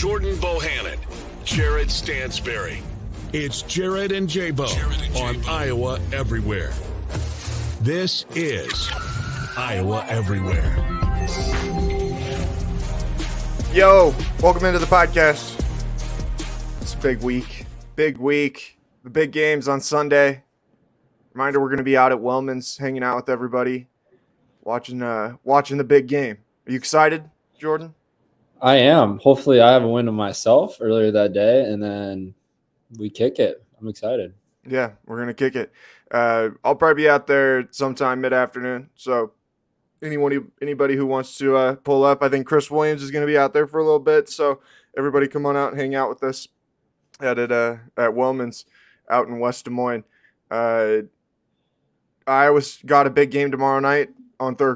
Jordan Bohannon, Jared Stansbury. It's Jared and J-Bo on Iowa Everywhere. This is Iowa Everywhere. Yo, welcome into the podcast. It's a big week. Big week. The big games on Sunday. Reminder, we're going to be out at Wellman's hanging out with everybody, watching the big game. Are you excited, Jordan? I am. Hopefully I have a win of myself earlier that day, and then we kick it. I'm excited. Yeah, we're going to kick it. I'll probably be out there sometime mid-afternoon, so anybody who wants to pull up, I think Chris Williams is going to be out there for a little bit, so everybody come on out and hang out with us at Wellman's out in West Des Moines. Iowa's got a big game tomorrow night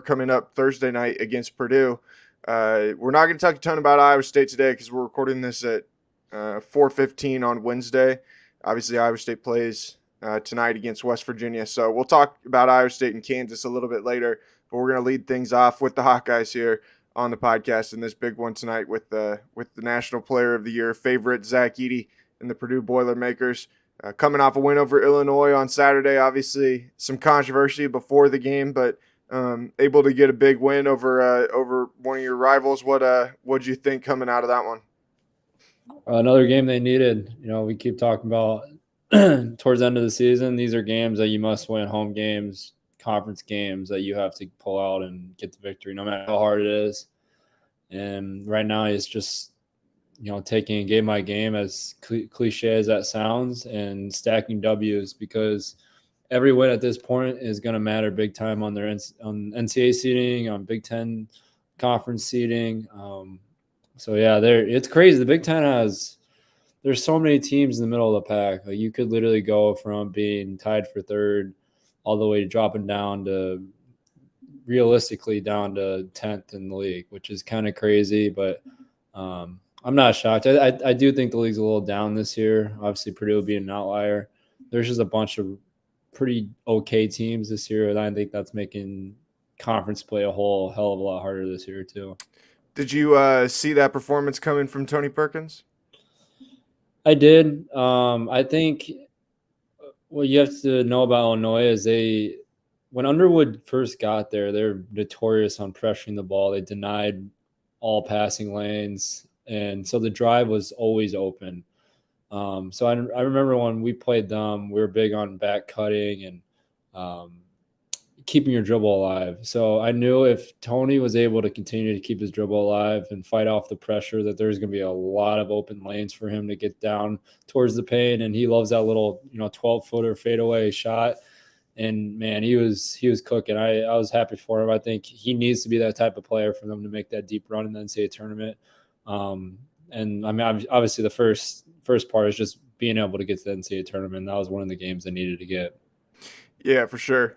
coming up Thursday night against Purdue. We're not going to talk a ton about Iowa State today because we're recording this at 4:15 on Wednesday. Obviously, Iowa State plays tonight against West Virginia, so we'll talk about Iowa State and Kansas a little bit later. But we're going to lead things off with the Hawkeyes here on the podcast in this big one tonight with the National Player of the Year favorite Zach Edey and the Purdue Boilermakers. Coming off a win over Illinois on Saturday, obviously some controversy before the game, but able to get a big win over one of your rivals. What'd you think coming out of that one? Another game they needed. You know, we keep talking about towards the end of the season, these are games that you must win, home games, conference games that you have to pull out and get the victory, no matter how hard it is. And right now it's just, you know, taking game by game, as cliche as that sounds, and stacking W's, because every win at this point is going to matter big time on their on NCAA seeding, on Big Ten conference seeding. So yeah, it's crazy. The Big Ten there's so many teams in the middle of the pack. Like, you could literally go from being tied for third all the way to dropping down to realistically down to 10th in the league, which is kind of crazy, but I'm not shocked. I do think the league's a little down this year. Obviously, Purdue being an outlier. There's just a bunch of pretty okay teams this year, and I think that's making conference play a whole hell of a lot harder this year too. Did you see that performance coming from Tony Perkins? I did. I think what you have to know about Illinois is when Underwood first got there, they're notorious on pressuring the ball. They denied all passing lanes, and so the drive was always open. So I remember when we played them, we were big on back cutting and keeping your dribble alive. So I knew if Tony was able to continue to keep his dribble alive and fight off the pressure, that there's going to be a lot of open lanes for him to get down towards the paint. And he loves that little, 12-footer fadeaway shot. And man, he was cooking. I was happy for him. I think he needs to be that type of player for them to make that deep run in the NCAA tournament. And I mean, obviously the first part is just being able to get to the NCAA tournament. That was one of the games they needed to get. Yeah, for sure.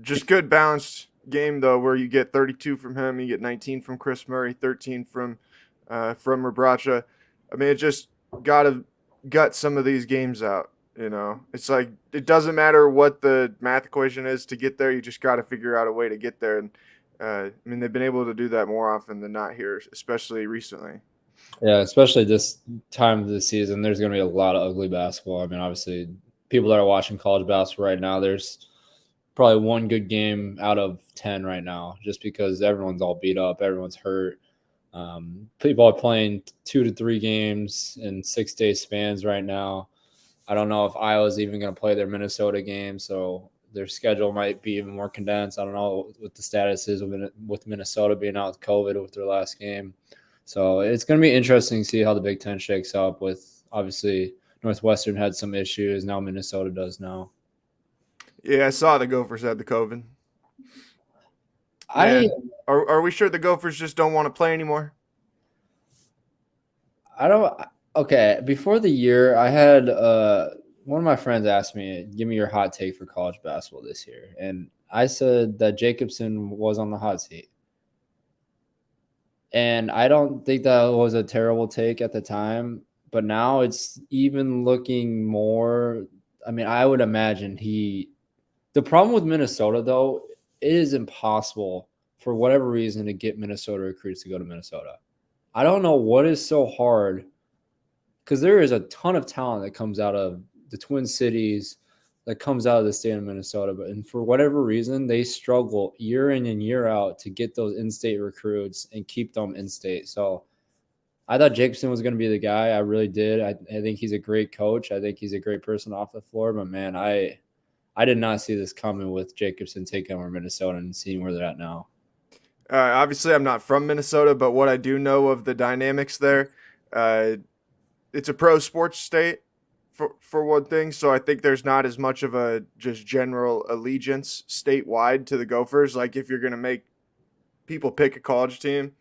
Just good balanced game though, where you get 32 from him, you get 19 from Chris Murray, 13 from Rebraca. I mean, it just gotta gut some of these games out. It's like it doesn't matter what the math equation is to get there. You just got to figure out a way to get there. And I mean, they've been able to do that more often than not here, especially recently. Yeah, especially this time of the season, there's going to be a lot of ugly basketball. I mean, obviously, people that are watching college basketball right now, there's probably one good game out of 10 right now, just because everyone's all beat up, everyone's hurt. People are playing 2 to 3 games in 6-day spans right now. I don't know if Iowa's even going to play their Minnesota game, so their schedule might be even more condensed. I don't know what the status is with Minnesota being out with COVID with their last game. So it's going to be interesting to see how the Big Ten shakes up with, obviously, Northwestern had some issues. Now Minnesota does now. Yeah, I saw the Gophers had the COVID. Are we sure the Gophers just don't want to play anymore? Okay, before the year, I had one of my friends asked me, give me your hot take for college basketball this year. And I said that Jacobson was on the hot seat. And I don't think that was a terrible take at the time. But now it's even looking more – I mean, I would imagine the problem with Minnesota, though, it is impossible for whatever reason to get Minnesota recruits to go to Minnesota. I don't know what is so hard, because there is a ton of talent that comes out of the Twin Cities, that comes out of the state of Minnesota. But and for whatever reason, they struggle year in and year out to get those in-state recruits and keep them in-state. So I thought Jacobson was going to be the guy. I really did. I think he's a great coach. I think he's a great person off the floor. But, man, I did not see this coming with Jacobson taking over Minnesota and seeing where they're at now. Obviously, I'm not from Minnesota, but what I do know of the dynamics there, it's a pro sports state for one thing. So I think there's not as much of a just general allegiance statewide to the Gophers. Like if you're going to make people pick a college team,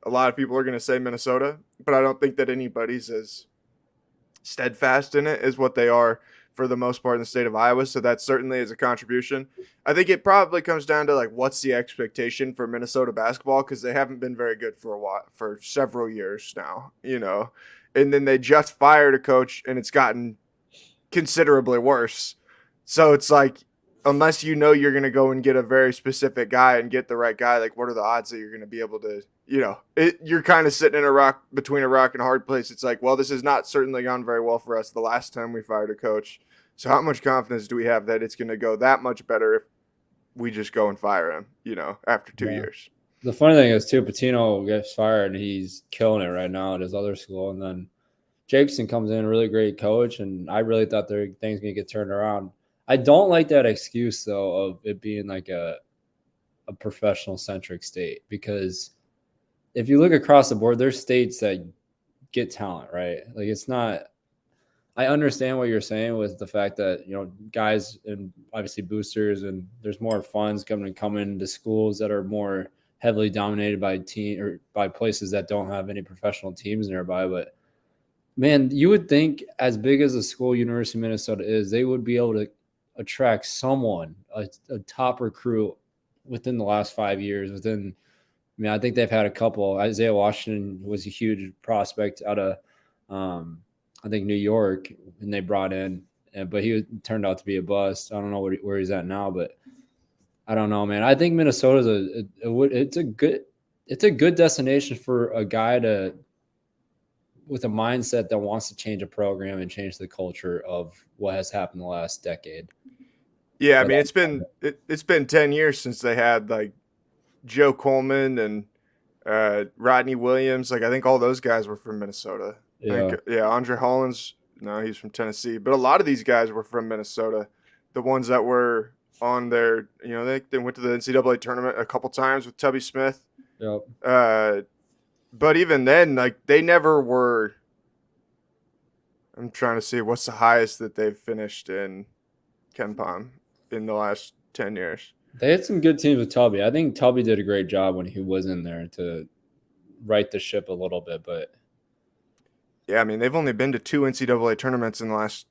a lot of people are going to say Minnesota, but I don't think that anybody's as steadfast in it as what they are for the most part in the state of Iowa. So that certainly is a contribution. I think it probably comes down to like, what's the expectation for Minnesota basketball? Cause they haven't been very good for a while, for several years now, and then they just fired a coach and it's gotten considerably worse. So it's like, unless you're going to go and get a very specific guy and get the right guy, like what are the odds that you're going to be able to, you're kind of sitting in between a rock and a hard place. It's like, well, this has not certainly gone very well for us the last time we fired a coach. So how much confidence do we have that it's going to go that much better if we just go and fire him, after 2 years? The funny thing is, too, Patino gets fired, and he's killing it right now at his other school. And then Jacobson comes in, a really great coach, and I really thought their things going to get turned around. I don't like that excuse, though, of it being like a professional-centric state, because if you look across the board, there's states that get talent, right? Like it's not – I understand what you're saying with the fact that, guys and obviously boosters, and there's more funds coming into schools that are more heavily dominated by by places that don't have any professional teams nearby. But, man, you would think as big as the school University of Minnesota is, they would be able to attract someone, a top recruit within the last 5 years. I think they've had a couple. Isaiah Washington was a huge prospect out of I think New York, and they brought in, but he turned out to be a bust. I don't know where he's at now, but I don't know, man. I think Minnesota's it's a good destination for a guy with a mindset that wants to change a program and change the culture of what has happened the last decade. Yeah, I mean, it's been 10 years since they had like Joe Coleman and Rodney Williams. Like I think all those guys were from Minnesota. Andre Hollins, no, he's from Tennessee. But a lot of these guys were from Minnesota. The ones that were on their, they went to the NCAA tournament a couple times with Tubby Smith. Yep. But even then, like they never were. I'm trying to see what's the highest that they've finished in KenPom in the last 10 years. They had some good teams with Tubby. I think Tubby did a great job when he was in there to right the ship a little bit, but. Yeah, I mean, they've only been to 2 NCAA tournaments in the last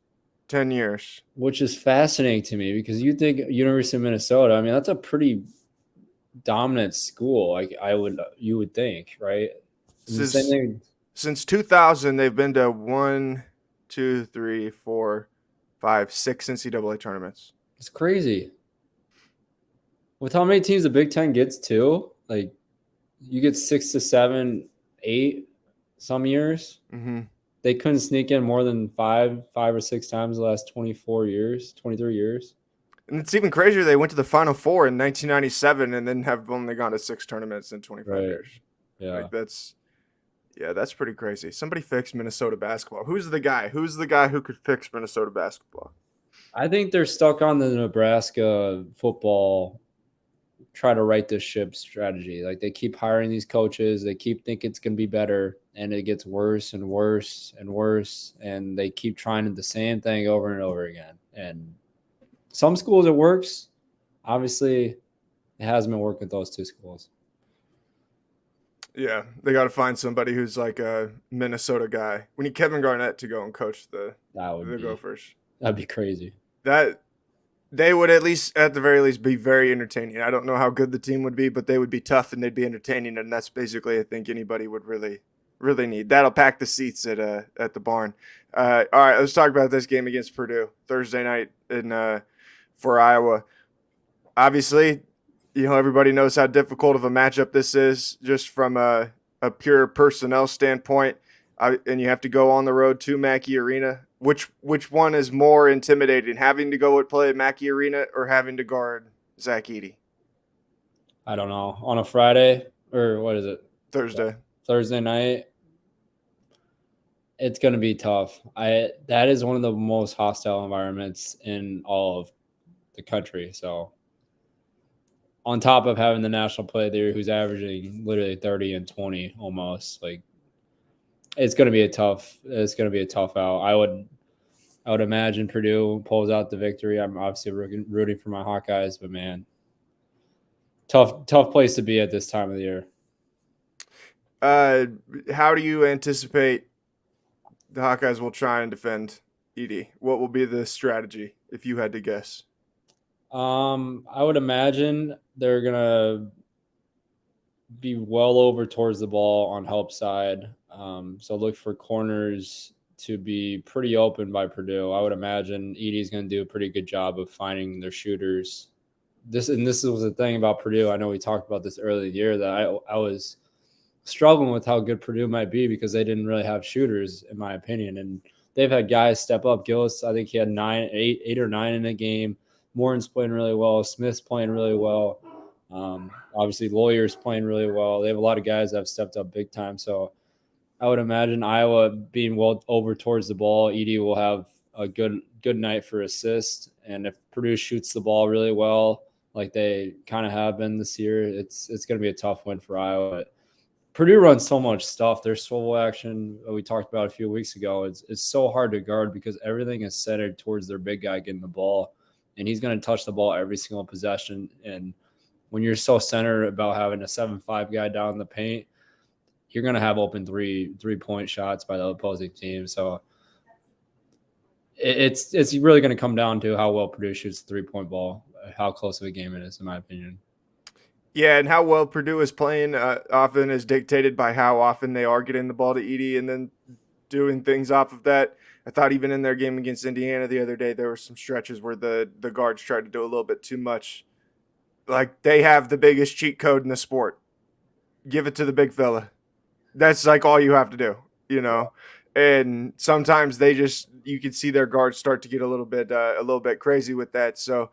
10 years. Which is fascinating to me because you think University of Minnesota, I mean, that's a pretty dominant school, like you would think, right? Since 2000, they've been to 1, 2, 3, 4, 5, 6 NCAA tournaments. It's crazy. With how many teams the Big Ten gets too, like you get 6 to 7, 8 some years. Mm-hmm. They couldn't sneak in more than 5 or 6 times the last 23 years. And it's even crazier. They went to the Final Four in 1997 and then have only gone to 6 tournaments in 25 years. Yeah. Like that's pretty crazy. Somebody fix Minnesota basketball. Who's the guy? Who's the guy who could fix Minnesota basketball? I think they're stuck on the Nebraska football try to right this ship strategy. Like they keep hiring these coaches. They keep thinking it's going to be better, and it gets worse and worse and worse. And they keep trying the same thing over and over again. And some schools it works. Obviously, it hasn't been working with those 2 schools. Yeah, they got to find somebody who's like a Minnesota guy. We need Kevin Garnett to go and coach the Gophers. That'd be crazy. They would at the very least, be very entertaining. I don't know how good the team would be, but they would be tough and they'd be entertaining, and that's basically, I think, anybody would really, really need. That'll pack the seats at the barn. All right, let's talk about this game against Purdue Thursday night for Iowa. Obviously, everybody knows how difficult of a matchup this is, just from a pure personnel standpoint, and you have to go on the road to Mackey Arena, which one is more intimidating, having to go and play at Mackey Arena or having to guard Zach Edey? I don't know. On a Friday, or what is it? Thursday night. It's going to be tough. That is one of the most hostile environments in all of the country. So on top of having the national player there who's averaging literally 30 and 20 almost, like it's going to be a tough out. I would imagine Purdue pulls out the victory. I'm obviously rooting for my Hawkeyes, but man, tough place to be at this time of the year. How do you anticipate the Hawkeyes will try and defend Edey? What will be the strategy if you had to guess? I would imagine they're gonna be well over towards the ball on help side. So look for corners to be pretty open by Purdue. I would imagine Edey's going to do a pretty good job of finding their shooters. This was the thing about Purdue. I know we talked about this earlier in the year that I was struggling with how good Purdue might be because they didn't really have shooters, in my opinion. And they've had guys step up. Gillis, I think he had 8 or 9 in a game. Morton's playing really well. Smith's playing really well. Obviously, Lawyer's playing really well. They have a lot of guys that have stepped up big time. So I would imagine Iowa being well over towards the ball, Edey will have a good night for assists. And if Purdue shoots the ball really well, like they kind of have been this year, it's going to be a tough win for Iowa. Purdue runs so much stuff. Their swivel action we talked about a few weeks ago, it's so hard to guard because everything is centered towards their big guy getting the ball. And he's going to touch the ball every single possession. And when you're so centered about having a 7'5" guy down in the paint, you're going to have open three-point shots by the opposing team. So it's really going to come down to how well Purdue shoots the three-point ball, how close of a game it is, in my opinion. Yeah, and how well Purdue is playing often is dictated by how often they are getting the ball to Edey and then doing things off of that. I thought even in their game against Indiana the other day, there were some stretches where the guards tried to do a little bit too much. Like, they have the biggest cheat code in the sport. Give it to the big fella. That's like all you have to do, you know. And sometimes you can see their guards start to get a little bit crazy with that. So,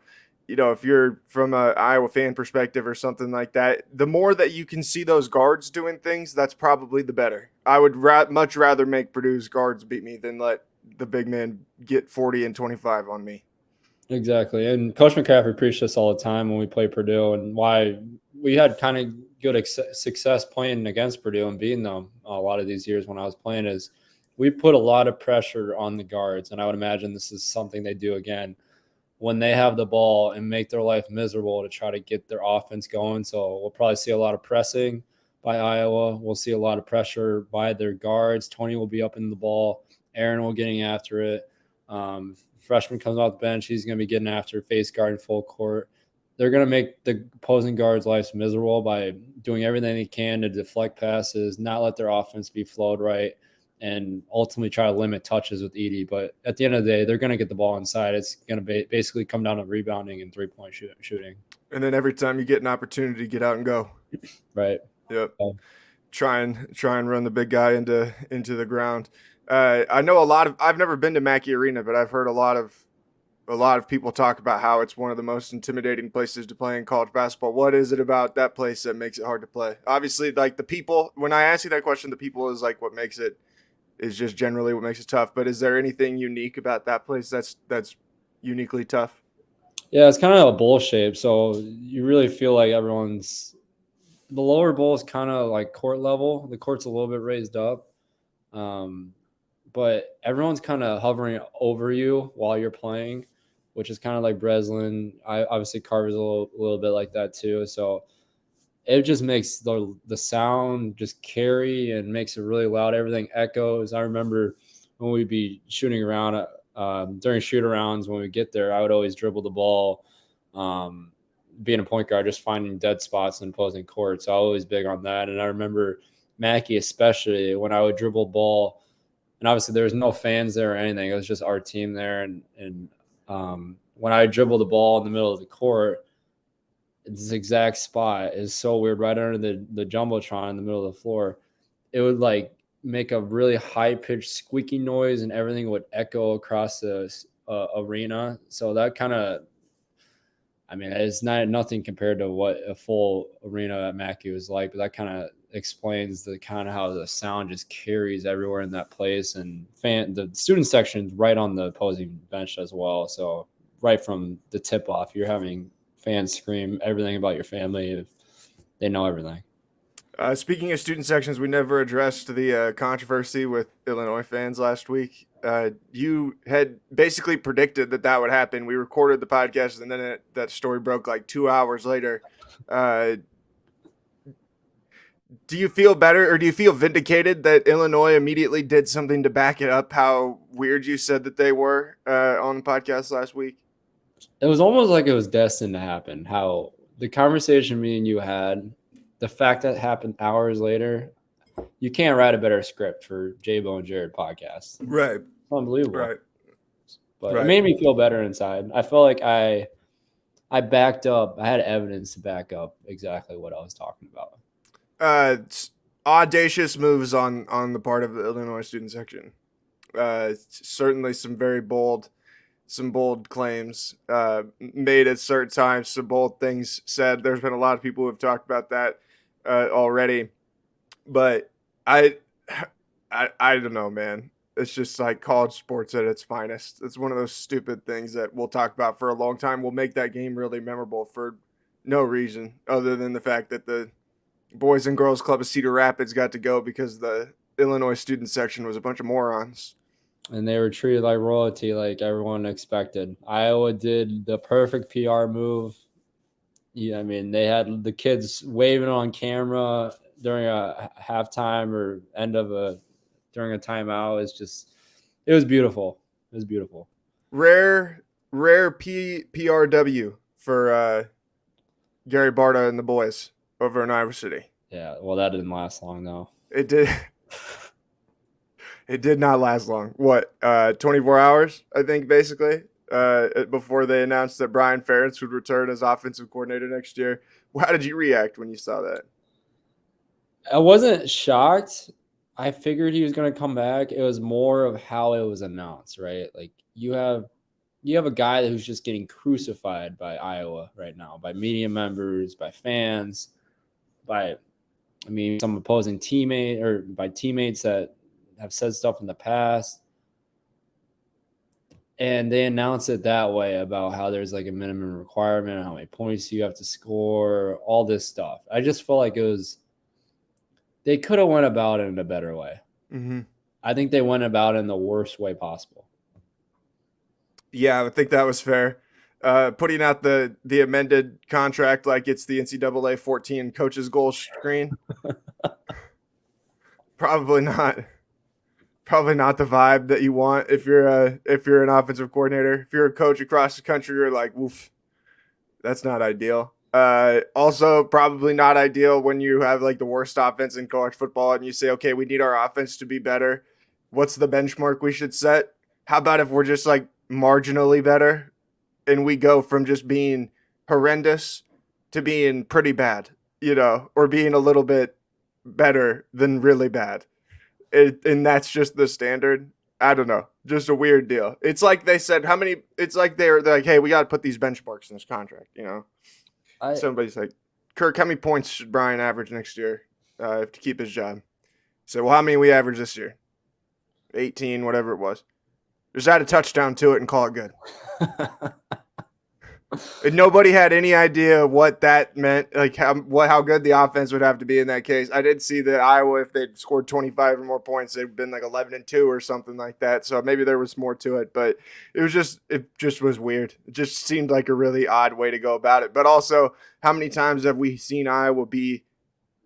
you know, if you're from a Iowa fan perspective or something like that, the more that you can see those guards doing things, that's probably the better. I would much rather make Purdue's guards beat me than let the big man get 40 and 25 on me. Exactly. And Coach McCaffrey preached this all the time when we played Purdue, and why we had kind of good success playing against Purdue and beating them a lot of these years when I was playing is we put a lot of pressure on the guards. And I would imagine this is something they do again when they have the ball and make their life miserable to try to get their offense going. So we'll probably see a lot of pressing by Iowa. We'll see a lot of pressure by their guards. Tony will be up in the ball. Aaron will getting after it. Freshman comes off the bench. He's going to be getting after face guard in full court. They're going to make the opposing guards' lives miserable by doing everything they can to deflect passes, not let their offense be flowed right, and ultimately try to limit touches with Edey. But at the end of the day, they're going to get the ball inside. It's going to basically come down to rebounding and three-point shooting. And then every time you get an opportunity, get out and go. Right. Yep. Try and run the big guy into the ground. I know I've never been to Mackey Arena, but I've heard a lot of people talk about how it's one of the most intimidating places to play in college basketball. What is it about that place that makes it hard to play? Obviously, like the people, when I ask you that question, the people is like what makes it is just generally what makes it tough. But is there anything unique about that place that's uniquely tough? Yeah, it's kind of a bowl shape. So you really feel like the lower bowl is kind of like court level. The court's a little bit raised up. But everyone's kind of hovering over you while you're playing, which is kind of like Breslin. Obviously Carver's a little bit like that too. So it just makes the sound just carry and makes it really loud. Everything echoes. I remember when we'd be shooting around during shoot-arounds when we get there, I would always dribble the ball. Being a point guard, just finding dead spots in opposing court. So I was always big on that. And I remember Mackey especially when I would dribble ball. And obviously there was no fans there or anything. It was just our team there. And when I dribble the ball in the middle of the court, this exact spot is so weird, right under the Jumbotron in the middle of the floor. it would like make a really high pitched squeaky noise and everything would echo across the arena. So that kind of, I mean, it's nothing compared to what a full arena at Mackey was like, but that kind of explains the kind of how the sound just carries everywhere in that place. And the student section's right on the opposing bench as well. So right from the tip off, you're having fans scream everything about your family. They know everything. Speaking of student sections, we never addressed the controversy with Illinois fans last week. You had basically predicted that would happen. We recorded the podcast, and then that story broke like 2 hours later. Do you feel better, or do you feel vindicated that Illinois immediately did something to back it up how weird you said that they were on the podcast last week? It was almost like it was destined to happen. How the conversation me and you had, the fact that happened hours later, you can't write a better script for Jim Boeheim and Jared podcast. Right. It's unbelievable. Right. But right. It made me feel better inside. I felt like I backed up. I had evidence to back up exactly what I was talking about. Audacious moves on the part of the Illinois student section. Certainly some very bold claims made at certain times, some bold things said. There's been a lot of people who have talked about that already, but I don't know, man. It's just like college sports at its finest. It's one of those stupid things that we'll talk about for a long time. We'll make that game really memorable for no reason other than the fact that the Boys and Girls Club of Cedar Rapids got to go because the Illinois student section was a bunch of morons. And they were treated like royalty, like everyone expected. Iowa did the perfect PR move. Yeah, I mean, they had the kids waving on camera during a halftime or during a timeout. It was beautiful. It was beautiful. Rare PRW for Gary Barta and the boys over in Iowa City. Yeah, well, that didn't last long, though. It did. It did not last long. 24 hours, I think, basically, before they announced that Brian Ferentz would return as offensive coordinator next year. How did you react when you saw that? I wasn't shocked. I figured he was going to come back. It was more of how it was announced, right? Like you have a guy who's just getting crucified by Iowa right now, by media members, by fans, some opposing teammate or by teammates that have said stuff in the past. And they announced it that way about how there's like a minimum requirement, how many points you have to score, all this stuff. I just felt like they could have went about it in a better way. Mm-hmm. I think they went about it in the worst way possible. Yeah, I think that was fair. Putting out the amended contract like it's the NCAA 14 coaches goal screen. Probably not the vibe that you want if you're an offensive coordinator. If you're a coach across the country, you're like, woof, that's not ideal. Also probably not ideal when you have like the worst offense in college football and you say, okay, we need our offense to be better. What's the benchmark we should set? How about if we're just like marginally better and we go from just being horrendous to being pretty bad, or being a little bit better than really bad. And that's just the standard. I don't know. Just a weird deal. It's like they said, it's like they're like, hey, we got to put these benchmarks in this contract, Somebody's like, Kirk, how many points should Brian average next year to keep his job? So, well, how many we average this year? 18, whatever it was. Just add a touchdown to it and call it good. And nobody had any idea what that meant, like how good the offense would have to be in that case. I did see that Iowa, if they'd scored 25 or more points, they'd been like 11-2 or something like that. So maybe there was more to it, but it just was weird. It just seemed like a really odd way to go about it. But also, how many times have we seen Iowa be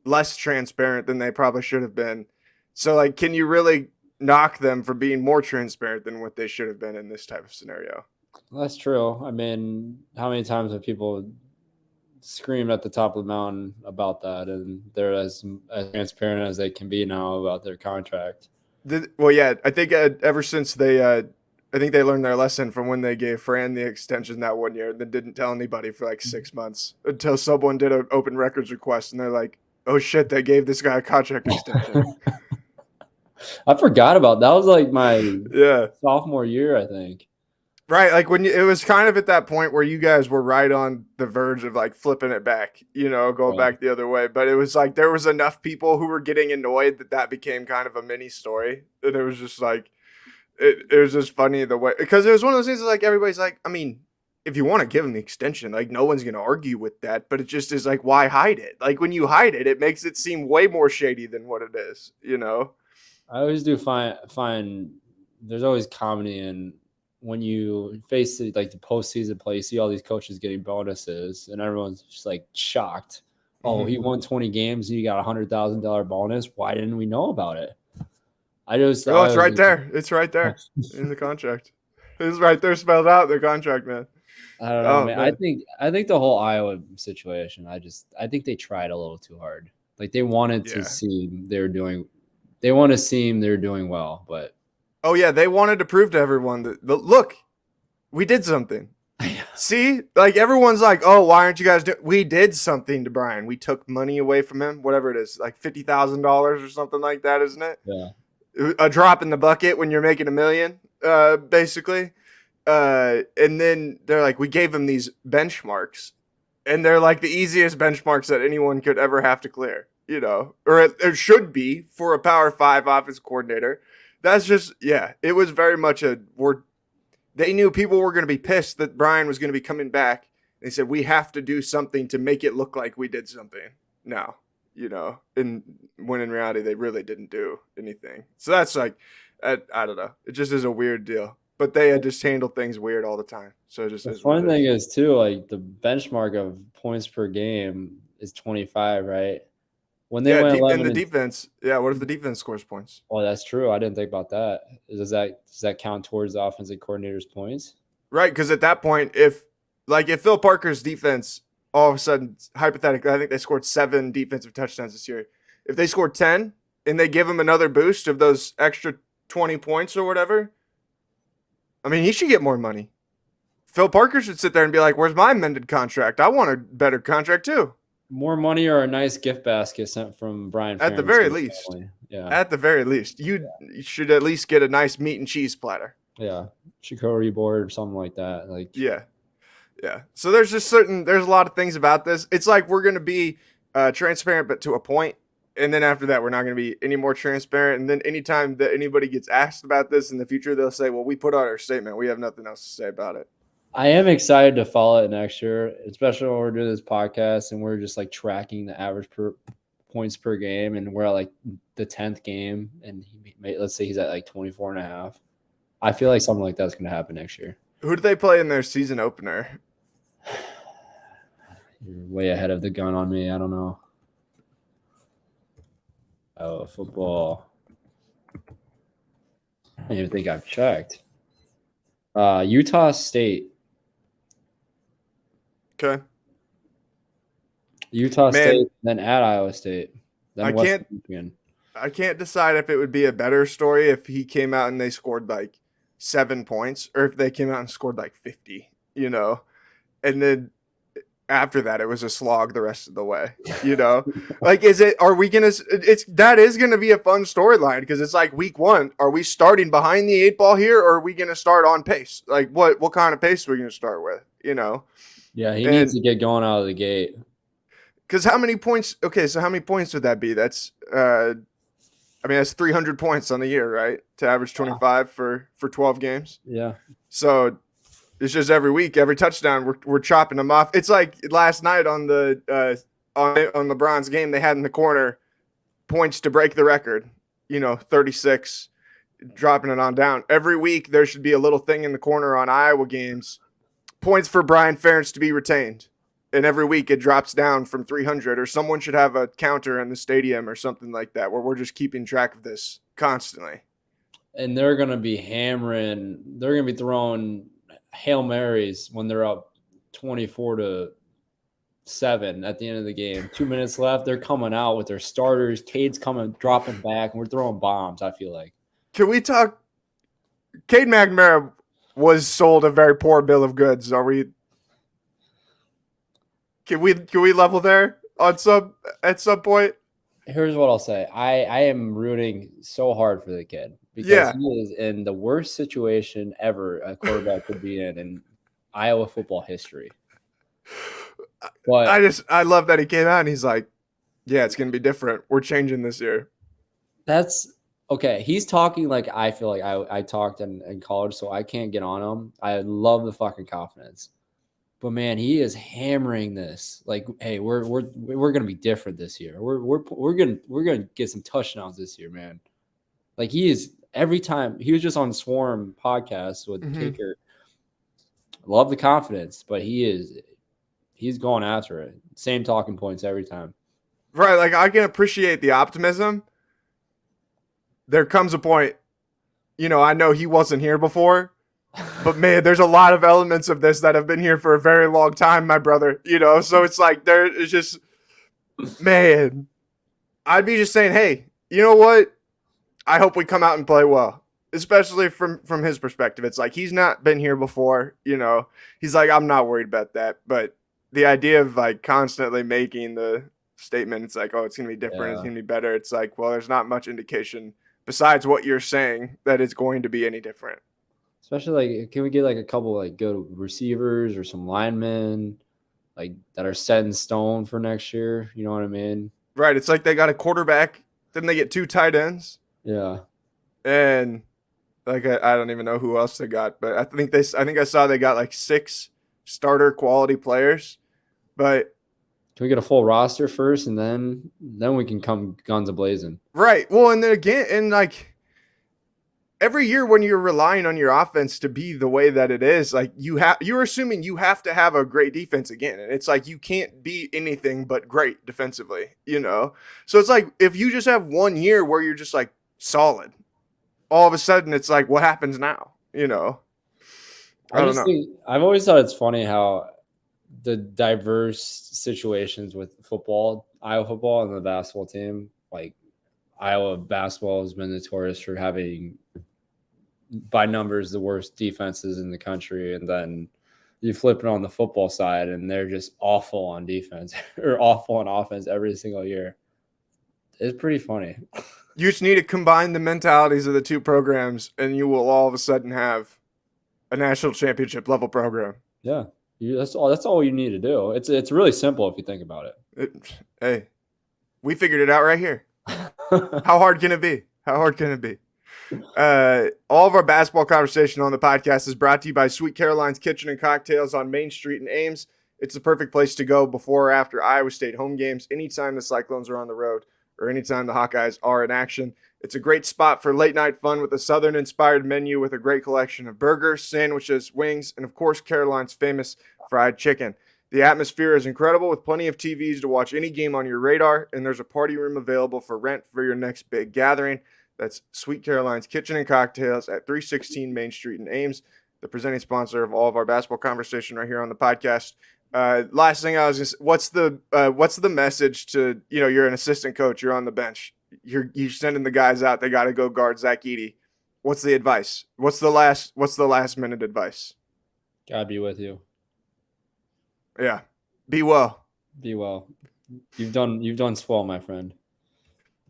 less transparent than they probably should have been? So like, can you really knock them for being more transparent than what they should have been in this type of scenario? That's true. I mean, how many times have people screamed at the top of the mountain about that, and they're as transparent as they can be now about their contract? I think ever since I think they learned their lesson from when they gave Fran the extension that 1 year, and then didn't tell anybody for like 6 months until someone did an open records request, and they're like, oh shit, they gave this guy a contract extension. I forgot about that. Was like my Yeah. sophomore year, I think. Right, like when it was kind of at that point where you guys were right on the verge of like flipping it back, going back the other way. But it was like there was enough people who were getting annoyed that became kind of a mini story, and it was just like it was just funny the way, because it was one of those things that, like, everybody's like, I mean, if you want to give him the extension, like, no one's gonna argue with that, but it just is like, why hide it? Like, when you hide it, it makes it seem way more shady than what it is, I always do find there's always comedy in when you face the postseason play. You see all these coaches getting bonuses, and everyone's just like shocked. Oh, he won 20 games and you got $100,000 bonus. Why didn't we know about it? It's right there. It's right there in the contract. It's right there spelled out in the contract, man. I don't know, man. I think the whole Iowa situation, I think they tried a little too hard. Like, they wanted to seem they're doing well, but oh yeah, they wanted to prove to everyone that look, we did something. See, like, everyone's like, oh, why aren't you guys doing? We did something to Brian. We took money away from him, whatever it is, like $50,000 or something like that, isn't it? Yeah. A drop in the bucket when you're making $1 million, basically. And then they're like, we gave him these benchmarks, and they're like the easiest benchmarks that anyone could ever have to clear, or it should be for a Power 5 offense coordinator. That's just, it was very much they knew people were going to be pissed that Brian was going to be coming back. They said, we have to do something to make it look like we did something now. And when in reality, they really didn't do anything. So that's like, I don't know. It just is a weird deal. But they had just handled things weird all the time. So it just the fun thing is, too, like, the benchmark of points per game is 25, right? When they went 11 in the defense, what if the defense scores points? Oh, that's true. I didn't think about that. Does that count towards the offensive coordinator's points? Right, because at that point, if Phil Parker's defense all of a sudden, hypothetically, I think they scored 7 defensive touchdowns this year. If they scored 10 and they give him another boost of those extra 20 points or whatever, I mean, he should get more money. Phil Parker should sit there and be like, where's my amended contract? I want a better contract too. More money or a nice gift basket sent from Brian At the very least. Family. Yeah. At the very least. You should at least get a nice meat and cheese platter. Yeah. Charcuterie board or something like that. Like, yeah. So there's a lot of things about this. It's like we're going to be transparent, but to a point. And then after that, we're not going to be any more transparent. And then anytime that anybody gets asked about this in the future, they'll say, well, we put out our statement. We have nothing else to say about it. I am excited to follow it next year, especially when we're doing this podcast and we're just like tracking the average points per game. And we're at like the 10th game. And let's say he's at like 24.5. I feel like something like that's going to happen next year. Who do they play in their season opener? You're way ahead of the gun on me. I don't know. Oh, football. I don't even think I've checked. Utah State. Okay. Utah State, then at Iowa State. Then I can't decide if it would be a better story if he came out and they scored like 7 points, or if they came out and scored like 50, and then after that it was a slog the rest of the way, like, that is going to be a fun storyline, because it's like week 1, are we starting behind the 8 ball here, or are we going to start on pace? Like, what kind of pace are we going to start with, Yeah, he needs to get going out of the gate. Because how many points? Okay, so how many points would that be? That's that's 300 points on the year, right? To average 25 for 12 games. Yeah. So it's just every week, every touchdown, we're chopping them off. It's like last night on the on LeBron's game, they had in the corner points to break the record. 36, dropping it on down. Every week there should be a little thing in the corner on Iowa games, points for Brian Ferentz to be retained. And every week it drops down from 300, or someone should have a counter in the stadium or something like that, where we're just keeping track of this constantly. And they're going to be they're going to be throwing Hail Marys when they're up 24-7 at the end of the game. 2 minutes left. They're coming out with their starters. Cade's dropping back, and we're throwing bombs, I feel like. Can we talk? Cade McNamara was sold a very poor bill of goods. Are we? Can we level there? at some point. Here's what I'll say. I am rooting so hard for the kid because Yeah. he is in the worst situation ever a quarterback could be in Iowa football history. But I love that he came out and he's like, yeah, it's going to be different. We're changing this year. that's okay. He's talking like I feel like I talked in college, so I can't get on him. I love the fucking confidence. But man, he is hammering this. Like, hey, we're gonna be different this year. We're gonna get some touchdowns this year, man. Like he is every time he was just on Swarm podcast with Kicker. Love the confidence, but he's going after it. Same talking points every time. Right, like I can appreciate the optimism. There comes a point, I know he wasn't here before, but man, there's a lot of elements of this that have been here for a very long time, my brother. So it's like it's just, man, I'd be just saying, hey, you know what? I hope we come out and play well, especially from his perspective. It's like he's not been here before, He's like, I'm not worried about that, but the idea of like constantly making the statement, it's like, oh, it's gonna be different, It's gonna be better. It's like, well, there's not much indication besides what you're saying that it's going to be any different. Especially like, can we get like a couple like good receivers or some linemen like that are set in stone for next year? You know what I mean? Right. It's like they got a quarterback, then they get 2 tight ends. Yeah. And like I don't even know who else they got, but I think I saw they got like 6 starter quality players. But can we get a full roster first, and then we can come guns a-blazing? Right. Well, and then again, and like every year when you're relying on your offense to be the way that it is, like you're assuming you have to have a great defense again, and it's like you can't be anything but great defensively, So it's like if you just have one year where you're just like solid, all of a sudden it's like what happens now, I don't know. I've always thought it's funny how the diverse situations with football, Iowa football and the basketball team, like Iowa basketball has been notorious for having by numbers the worst defenses in the country, and then you flip it on the football side and they're just awful on defense or awful on offense every single year. It's pretty funny. You just need to combine the mentalities of the two programs and you will all of a sudden have a national championship level program. Yeah. That's all you need to do. It's really simple if you think about it. Hey, we figured it out right here. How hard can it be? How hard can it be? All of our basketball conversation on the podcast is brought to you by Sweet Caroline's Kitchen and Cocktails on Main Street in Ames. It's the perfect place to go before or after Iowa State home games, anytime the Cyclones are on the road or anytime the Hawkeyes are in action. It's a great spot for late night fun with a Southern-inspired menu with a great collection of burgers, sandwiches, wings, and of course Caroline's famous fried chicken. The atmosphere is incredible with plenty of TVs to watch any game on your radar, and there's a party room available for rent for your next big gathering. That's Sweet Caroline's Kitchen and Cocktails at 316 Main Street in Ames, the presenting sponsor of all of our basketball conversation right here on the podcast. Last thing I was just, what's the message to, you're an assistant coach, you're on the bench, you're sending the guys out, they got to go guard Zach Edey. What's the advice? What's the last minute advice? God be with you. Yeah. Be well. Be well. You've done swell, my friend.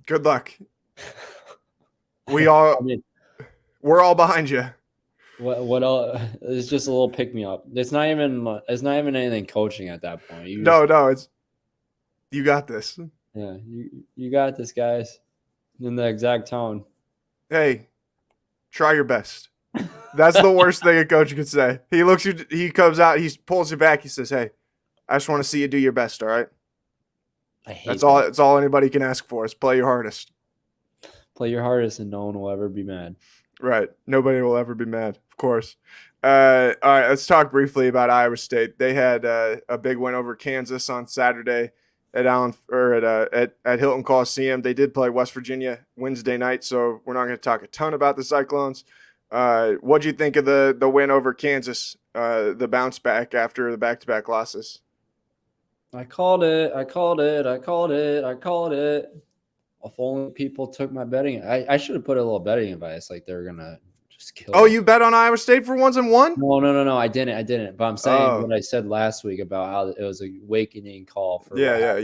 Good luck. We're all behind you. What else? It's just a little pick me up. It's not even anything coaching at that point. It's you got this. Yeah, you got this, guys. In the exact tone. Hey, try your best. That's the worst thing a coach could say. He comes out, he pulls you back, he says, "Hey, I just want to see you do your best, all right?" That's all anybody can ask for is play your hardest. Play your hardest and no one will ever be mad. Right. Nobody will ever be mad, of course. All right, let's talk briefly about Iowa State. They had a big win over Kansas on Saturday at Hilton Coliseum. They did play West Virginia Wednesday night, so we're not going to talk a ton about the Cyclones. What do you think of the win over Kansas, the bounce back after the back-to-back losses? I called it. If only people took my betting. I should have put a little betting advice, like they're going to Just kill Oh, them. you bet on Iowa State for 1-1? No. I didn't. But I'm saying Oh. what I said last week about how it was a awakening call for Yeah.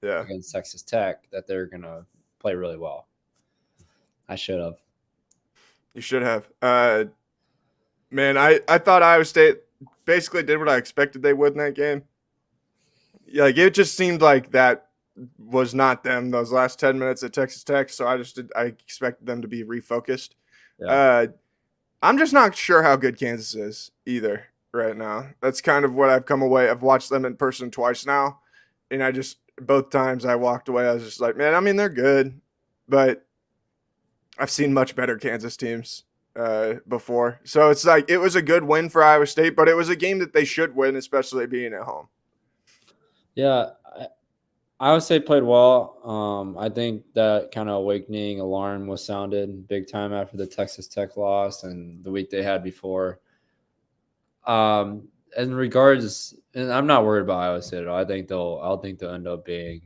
against Texas Tech, that they're gonna play really well. I should have. You should have. Man, I thought Iowa State basically did what I expected they would in that game. Yeah, like it just seemed like that was not them those last 10 minutes at Texas Tech, so I expected them to be refocused. Yeah. I'm just not sure how good Kansas is either right now. That's kind of what I've come away. I've watched them in person twice now, and both times I walked away, I was just like, man, I mean, they're good, but I've seen much better Kansas teams before. So it's like it was a good win for Iowa State, but it was a game that they should win, especially being at home. Yeah, Iowa State played well. I think that kind of awakening alarm was sounded big time after the Texas Tech loss and the week they had before. In regards, and I'm not worried about Iowa State at all. I think they'll end up being,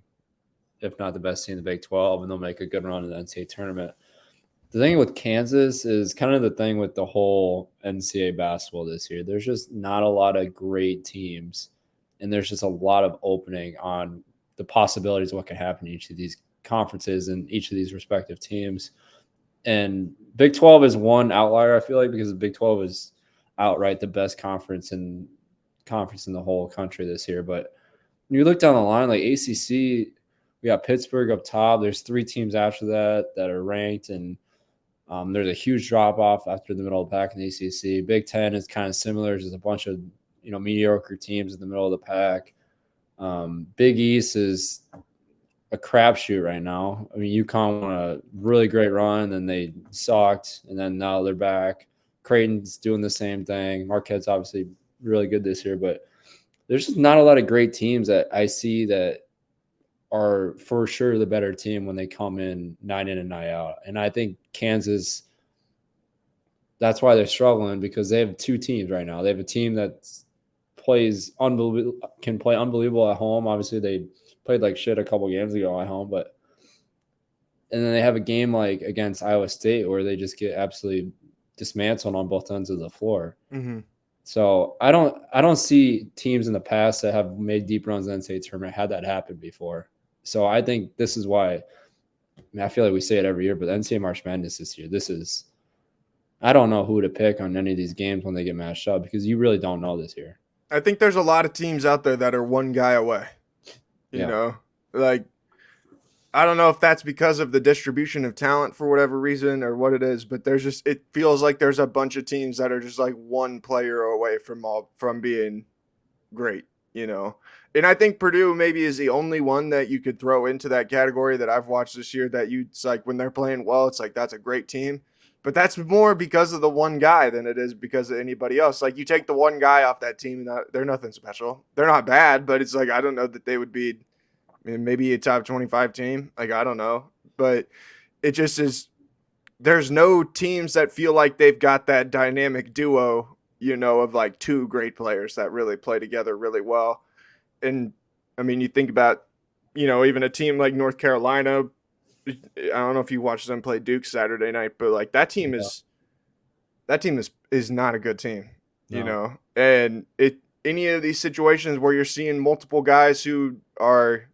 if not the best team in the Big 12, and they'll make a good run in the NCAA tournament. The thing with Kansas is kind of the thing with the whole NCAA basketball this year. There's just not a lot of great teams, and there's just a lot of opening on the possibilities of what can happen in each of these conferences and each of these respective teams. And Big 12 is one outlier, I feel like, because the Big 12 is outright the best conference in the whole country this year. But when you look down the line, like ACC, we got Pittsburgh up top. There's 3 teams after that are ranked, and there's a huge drop off after the middle of the pack in the ACC. Big 10 is kind of similar. There's a bunch of mediocre teams in the middle of the pack. Big East is a crapshoot right now. I mean, UConn won a really great run, and they sucked, and then now they're back. Creighton's doing the same thing. Marquette's obviously really good this year, but there's just not a lot of great teams that I see that are for sure the better team when they come in night in and night out. And I think Kansas, that's why they're struggling, because they have 2 teams right now. They have a team that can play unbelievable at home. Obviously, they played like shit a couple games ago at home, and then they have a game like against Iowa State where they just get absolutely dismantled on both ends of the floor. Mm-hmm. So I don't see teams in the past that have made deep runs in the NCAA tournament had that happen before. So I think this is why. I feel like we say it every year, but the NCAA March Madness this year, I don't know who to pick on any of these games when they get matched up, because you really don't know this year. I think there's a lot of teams out there that are one guy away. You know, like, I don't know if that's because of the distribution of talent for whatever reason or what it is, but it feels like there's a bunch of teams that are just like one player away from being great, And I think Purdue maybe is the only one that you could throw into that category that I've watched this year that it's like when they're playing well, it's like that's a great team. But that's more because of the one guy than it is because of anybody else. Like, you take the one guy off that team, and they're nothing special. They're not bad, but it's like I don't know that they would be, maybe a top 25 team. Like, I don't know. But it just is – there's no teams that feel like they've got that dynamic duo, of like 2 great players that really play together really well. And, I mean, you think about, even a team like North Carolina – I don't know if you watched them play Duke Saturday night, but like that team is not a good team, and any of these situations where you're seeing multiple guys who are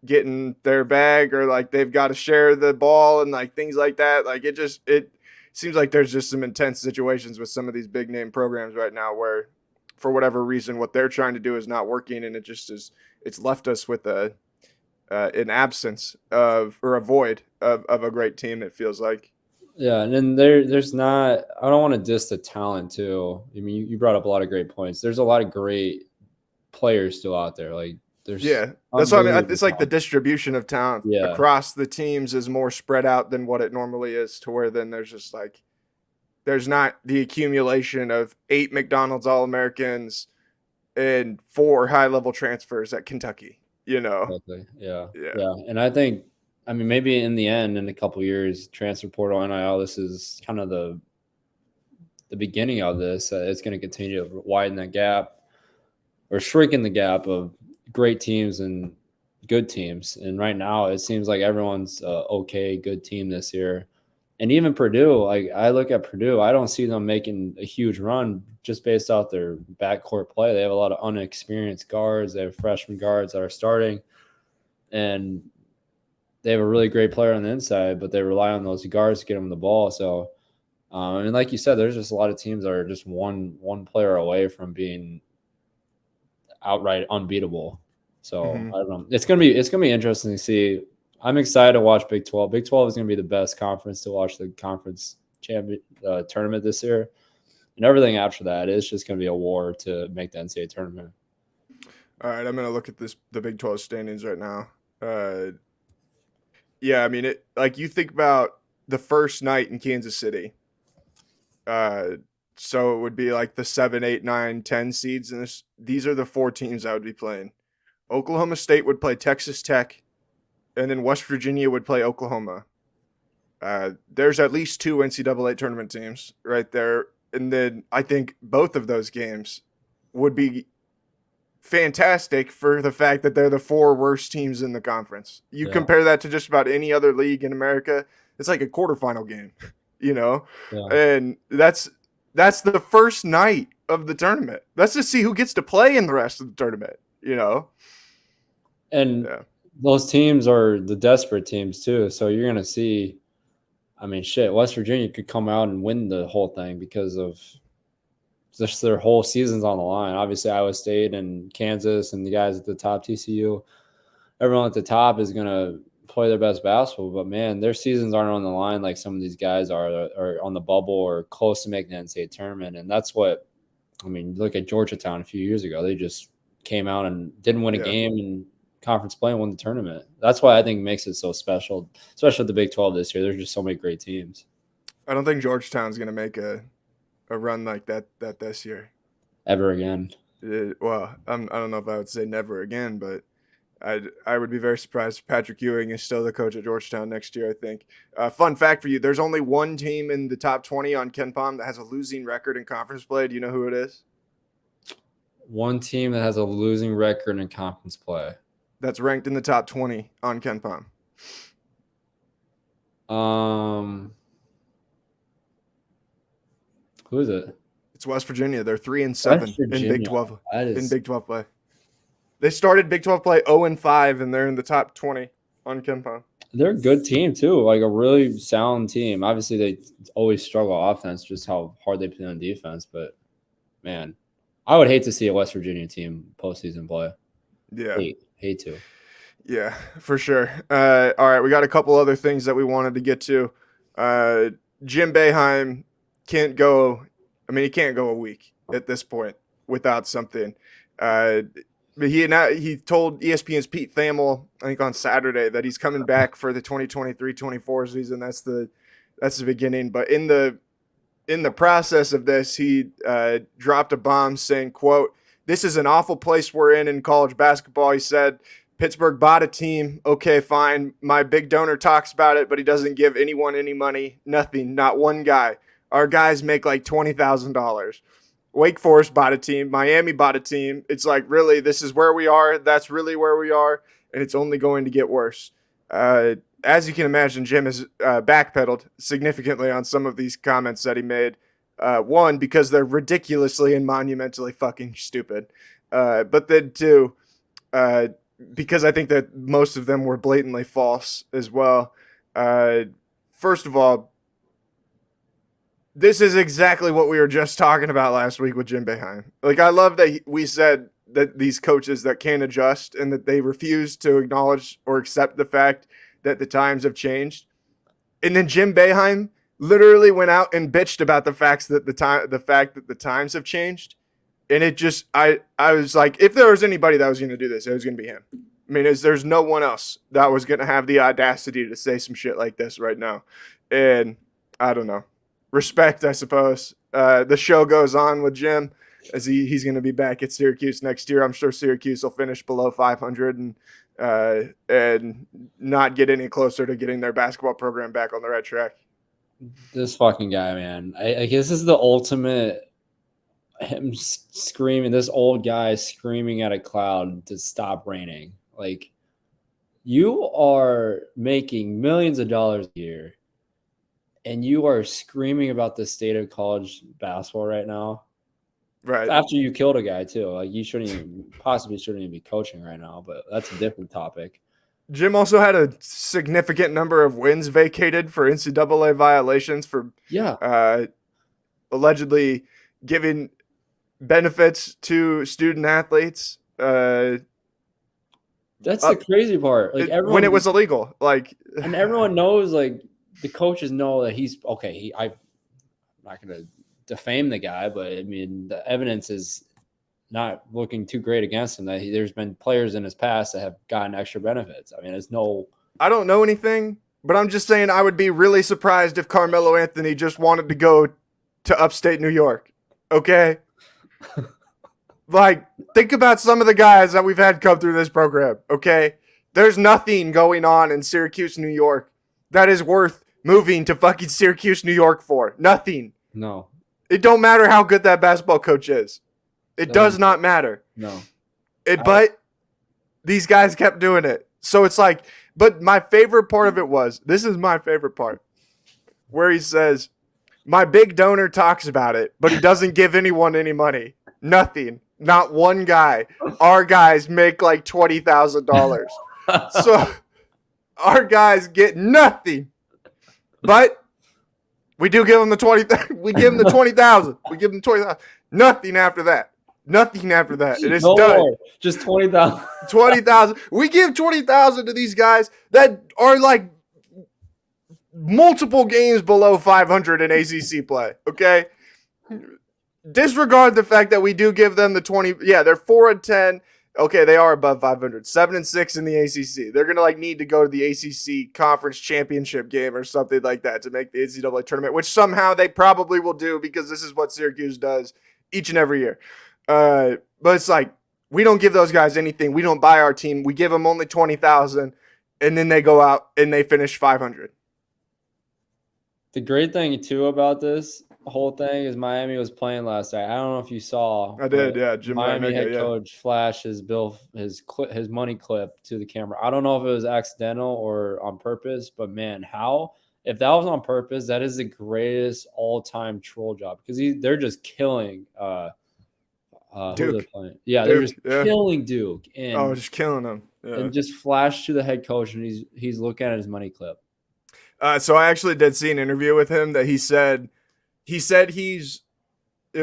getting their bag or like they've got to share the ball and like things like that. Like it seems like there's just some intense situations with some of these big name programs right now where for whatever reason, what they're trying to do is not working. And it's left us with an absence or a void of a great team, it feels like. Yeah, and then there's not – I don't want to diss the talent too. I mean, you brought up a lot of great points. There's a lot of great players still out there. Like, there's – yeah, that's what I mean. It's like the distribution of talent across the teams is more spread out than what it normally is, to where then there's just like – there's not the accumulation of 8 McDonald's All-Americans and 4 high-level transfers at Kentucky. Exactly. Yeah. And I think, maybe in the end, in a couple of years, transfer portal, NIL, this is kind of the beginning of this. It's going to continue to widen that gap or shrinking the gap of great teams and good teams. And right now, it seems like everyone's okay, good team this year. And even Purdue, like I look at Purdue, I don't see them making a huge run just based off their backcourt play. They have a lot of unexperienced guards. They have freshman guards that are starting, and they have a really great player on the inside, but they rely on those guards to get them the ball. So, and like you said, there's just a lot of teams that are just one player away from being outright unbeatable. So I don't know. It's gonna be interesting to see. I'm excited to watch Big 12. Big 12 is gonna be the best conference to watch the conference champion tournament this year, and everything after that is just gonna be a war to make the NCAA tournament. All right, I'm gonna look at the Big 12 standings right now. Yeah, I mean, it like you think about the first night in Kansas City. So it would be like the 7, 8, 9, 10 seeds, and these are the 4 teams I would be playing. Oklahoma State would play Texas Tech, and then West Virginia would play Oklahoma. There's at least 2 NCAA tournament teams right there, and then I think both of those games would be fantastic for the fact that they're the 4 worst teams in the conference. You compare that to just about any other league in America, it's like a quarterfinal game, you know? Yeah. And that's the first night of the tournament. That's to see who gets to play in the rest of the tournament, you know? And those teams are the desperate teams too. So you're going to see, I mean, shit, West Virginia could come out and win the whole thing because of just their whole season's on the line. Obviously, Iowa State and Kansas and the guys at the top, TCU, everyone at the top is going to play their best basketball. But, man, their seasons aren't on the line like some of these guys are on the bubble or close to making the NCAA tournament. And that's what – I mean, look at Georgetown a few years ago. They just came out and didn't win a game in conference play and won the tournament. That's why I think it makes it so special, especially the Big 12 this year. There's just so many great teams. I don't think Georgetown's going to make a run like that this year. Ever again. Well, I don't know if I would say never again, but I would be very surprised if Patrick Ewing is still the coach at Georgetown next year, I think. Fun fact for you, there's only one team in the top 20 on KenPom that has a losing record in conference play. Do you know who it is? One team that has a losing record in conference play. That's ranked in the top 20 on KenPom. Who is it? It's West Virginia. They're 3-7 in Big 12. In Big 12 play. They started Big 12 play 0-5, and they're in the top 20 on KenPom. They're a good team too, like a really sound team. Obviously, they always struggle offense, just how hard they play on defense. But man, I would hate to see a West Virginia team postseason play. Yeah, hate to. Yeah, for sure. All right, we got a couple other things that we wanted to get to. Jim Boeheim can't go. I mean, he can't go a week at this point without something. But he told ESPN's Pete Thamel, I think on Saturday, that he's coming back for the 2023-24 season. That's the beginning. But in the process of this, he dropped a bomb saying, quote, "This is an awful place we're in college basketball," he said. "Pittsburgh bought a team. Okay, fine. My big donor talks about it, but he doesn't give anyone any money. Nothing. Not one guy. Our guys make like $20,000. Wake Forest bought a team. Miami bought a team. It's like, really, this is where we are. That's really where we are, and it's only going to get worse." As you can imagine, Jim has backpedaled significantly on some of these comments that he made. One, because they're ridiculously and monumentally fucking stupid. But then two, because I think that most of them were blatantly false as well. First of all, this is exactly what we were just talking about last week with Jim Boeheim. Like, I love that we said that these coaches that can't adjust and that they refuse to acknowledge or accept the fact that the times have changed. And then Jim Boeheim literally went out and bitched about the fact that the times have changed. And it just, I was like, if there was anybody that was going to do this, it was going to be him. I mean, there's no one else that was going to have the audacity to say some shit like this right now. And I don't know. Respect, I suppose. The show goes on with Jim as he's going to be back at Syracuse next year. I'm sure Syracuse will finish below 500 and not get any closer to getting their basketball program back on the right track. This fucking guy, man. I guess this is the ultimate him screaming, this old guy screaming at a cloud to stop raining. Like, you are making millions of dollars a year, and you are screaming about the state of college basketball right now. Right. After you killed a guy too, like you shouldn't even be coaching right now, but that's a different topic. Jim also had a significant number of wins vacated for NCAA violations for allegedly giving benefits to student athletes. That's the crazy part. Like when it was illegal, and everyone knows, like the coaches know that he's okay. I'm not going to defame the guy, but I mean the evidence is not looking too great against him. That there's been players in his past that have gotten extra benefits. I mean, I don't know anything, but I'm just saying I would be really surprised if Carmelo Anthony just wanted to go to upstate New York. Okay. Like, think about some of the guys that we've had come through this program, okay? There's nothing going on in Syracuse, New York that is worth moving to fucking Syracuse, New York for. Nothing. No. It don't matter how good that basketball coach is. It does not matter. No. But these guys kept doing it. So it's like, but my favorite part of it was, this is my favorite part, where he says, my big donor talks about it, but he doesn't give anyone any money. Nothing. Not one guy. Our guys make like $20,000. So our guys get nothing. But we do give them the 20. We give them the 20,000. We give them 20,000. Nothing after that. Nothing after that. It is done. More. Just 20,000. 20,000. We give 20,000 to these guys that are like multiple games below 500 in ACC play. Okay. Disregard the fact that we do give them the 20. Yeah, they're 4-10. Okay, they are above 500. 7-6 in the ACC. They're gonna need to go to the ACC conference championship game or something like that to make the NCAA tournament, which somehow they probably will do because this is what Syracuse does each and every year. But it's like we don't give those guys anything. We don't buy our team. We give them only 20,000, and then they go out and they finish 500. The great thing too about this whole thing is Miami was playing last night. I don't know if you saw. I did, yeah. Jim Miami Boeheim, head coach flashed his money clip to the camera. I don't know if it was accidental or on purpose, but man, if that was on purpose, that is the greatest all-time troll job because they're just killing. Who they're playing? Yeah, they're just killing Duke and just killing them. Yeah. And just flash to the head coach, and he's looking at his money clip. So I actually did see an interview with him that he said it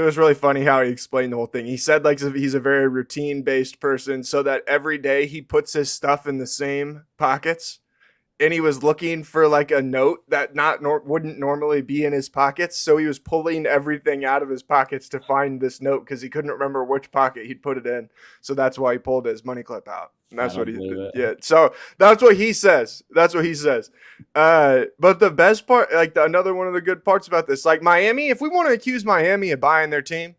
was really funny how he explained the whole thing. He said like he's a very routine based person so that every day he puts his stuff in the same pockets and he was looking for like a note that wouldn't normally be in his pockets. So he was pulling everything out of his pockets to find this note because he couldn't remember which pocket he'd put it in. So that's why he pulled his money clip out. And that's what So that's what he says. But the best part, like another one of the good parts about this, like Miami, if we want to accuse Miami of buying their team,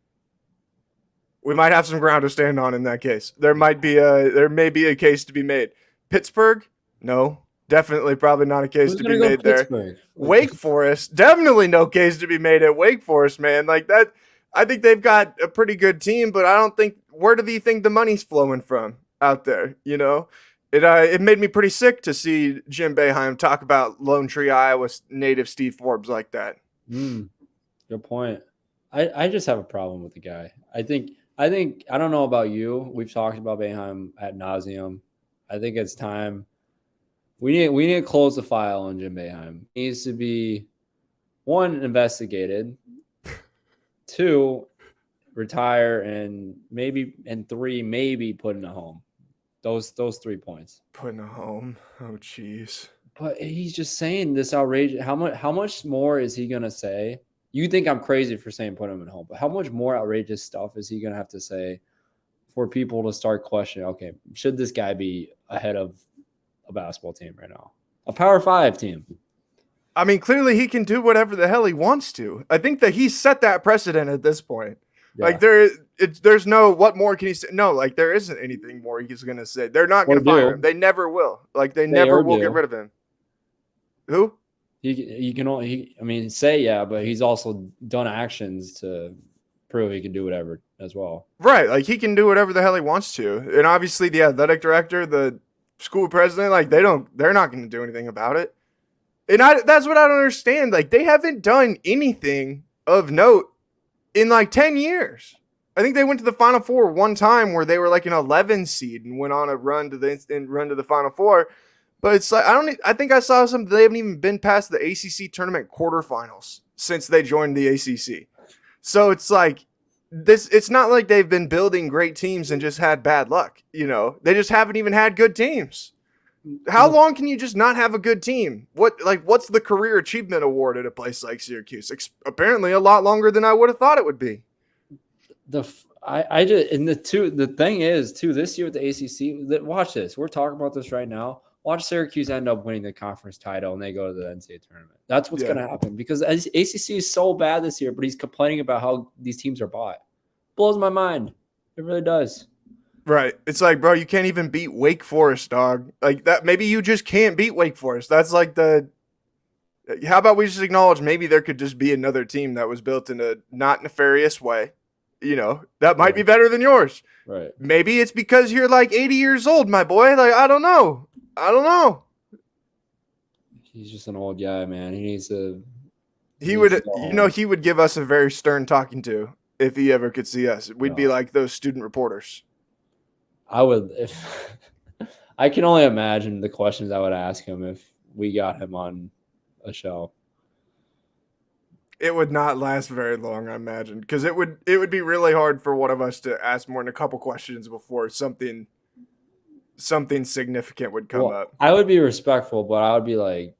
we might have some ground to stand on in that case. There may be a case to be made. Pittsburgh, no. Definitely probably not a case to be made there. Wake Forest, definitely no case to be made at Wake Forest, man. Like that, I think they've got a pretty good team, but I don't think, where do you think the money's flowing from out there? You know, it made me pretty sick to see Jim Boeheim talk about Lone Tree, Iowa native Steve Forbes like that. Good point. I just have a problem with the guy. I think, I don't know about you. We've talked about Boeheim ad nauseum. I think it's time. We need to close the file on Jim Boeheim. He needs to be, 1, investigated, 2, retire, and 3, maybe put in a home. Those 3 points. Put in a home. Oh, jeez. But he's just saying this outrageous. How much more is he gonna say? You think I'm crazy for saying put him in home, but how much more outrageous stuff is he gonna have to say for people to start questioning? Okay, should this guy be ahead of a basketball team right now, a Power 5 team? I mean, clearly he can do whatever the hell he wants to. I think that he's set that precedent at this point. Yeah. Like there's no, what more can he say? No, like there isn't anything more he's going to say. They're not going to fire him. They never will. Like they never will get rid of him. Who? He can only, say yeah, but he's also done actions to prove he can do whatever as well. Right. Like he can do whatever the hell he wants to. And obviously the athletic director, the school president, like they're not going to do anything about it. And that's what I don't understand. Like, they haven't done anything of note in like 10 years. I think they went to the Final Four one time where they were like an 11 seed and went on a run to the Final Four. But it's like I think I saw something. They haven't even been past the ACC tournament quarterfinals since they joined the ACC. So it's like this. It's not like they've been building great teams and just had bad luck. They just haven't even had good teams. How long can you just not have a good team? What's the career achievement award at a place like Syracuse? Apparently, a lot longer than I would have thought it would be. The thing is too, this year with the ACC, watch this. We're talking about this right now. Watch Syracuse end up winning the conference title and they go to the NCAA tournament. That's what's going to happen because ACC is so bad this year, but he's complaining about how these teams are bought. Blows my mind. It really does. Right. It's like, bro, you can't even beat Wake Forest, dog. Like that. Maybe you just can't beat Wake Forest. That's like how about we just acknowledge maybe there could just be another team that was built in a not nefarious way. That might be better than yours. Right. Maybe it's because you're like 80 years old, my boy. Like, I don't know. He's just an old guy, man. He needs to. He would give us a very stern talking to if he ever could see us. We'd be like those student reporters. I would, if I can only imagine the questions I would ask him if we got him on a show. It would not last very long, I imagine, because it would be really hard for one of us to ask more than a couple questions before something significant would come up. I would be respectful, but I would be like,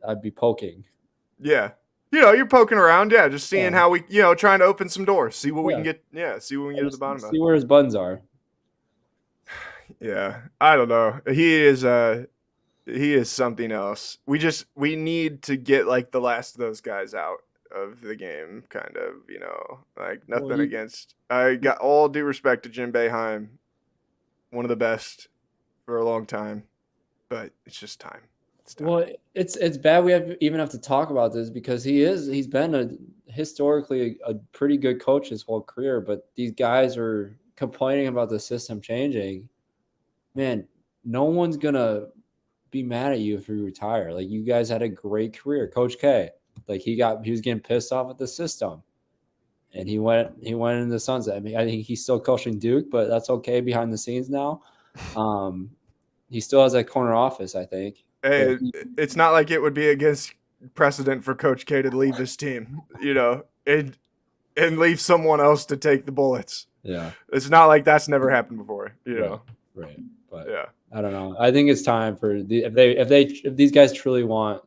I'd be poking. Yeah. You're poking around, just seeing how we, trying to open some doors, see what we can get, see what we can get to the bottom of. See where his buns are. Yeah, I don't know. He is something else. We need to get like the last of those guys out of the game, kind of, like nothing against. I got all due respect to Jim Boeheim, one of the best for a long time, but it's just time. Well, it's bad we even have to talk about this because he's been historically a pretty good coach his whole career, but these guys are complaining about the system changing. Man, no one's gonna be mad at you if you retire. Like, you guys had a great career. Coach K, like he was getting pissed off at the system, and he went into the sunset. I mean, I think he's still coaching Duke, but that's okay behind the scenes now. He still has that corner office, I think. Hey, it's not like it would be against precedent for Coach K to leave his team, and leave someone else to take the bullets. Yeah, it's not like that's never happened before, Right. But yeah, I don't know. I think it's time for if these guys truly want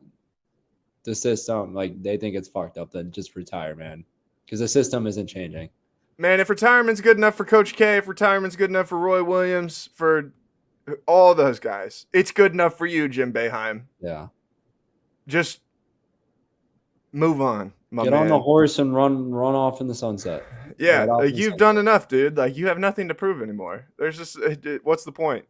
the system, like they think it's fucked up, then just retire, man, because the system isn't changing. Man, if retirement's good enough for Coach K, if retirement's good enough for Roy Williams, for all those guys, it's good enough for you, Jim Boeheim. Yeah, just move on. Get on the horse and run off in the sunset. Yeah, like you've done enough, dude. Like, you have nothing to prove anymore. There's just, what's the point?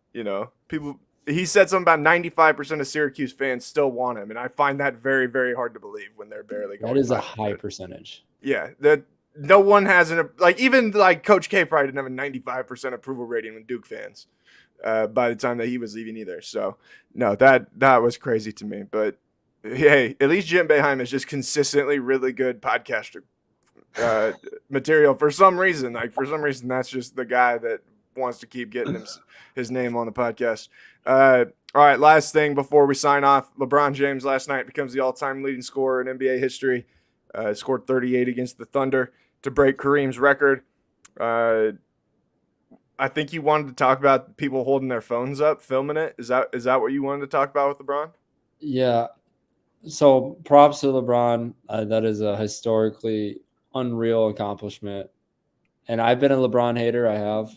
People. He said something about 95% of Syracuse fans still want him, and I find that very, very hard to believe when they're barely going. That is a high percentage. Yeah, that no one has even Coach K probably didn't have a 95% approval rating with Duke fans by the time that he was leaving either. So no, that was crazy to me, but. Hey, at least Jim Boeheim is just consistently really good podcaster material for some reason. That's just the guy that wants to keep getting his name on the podcast. All right, last thing before we sign off. LeBron James last night becomes the all-time leading scorer in NBA history. Scored 38 against the Thunder to break Kareem's record. I think you wanted to talk about people holding their phones up, filming it. Is that what you wanted to talk about with LeBron? Yeah. So props to LeBron. That is a historically unreal accomplishment. And I've been a LeBron hater. I have.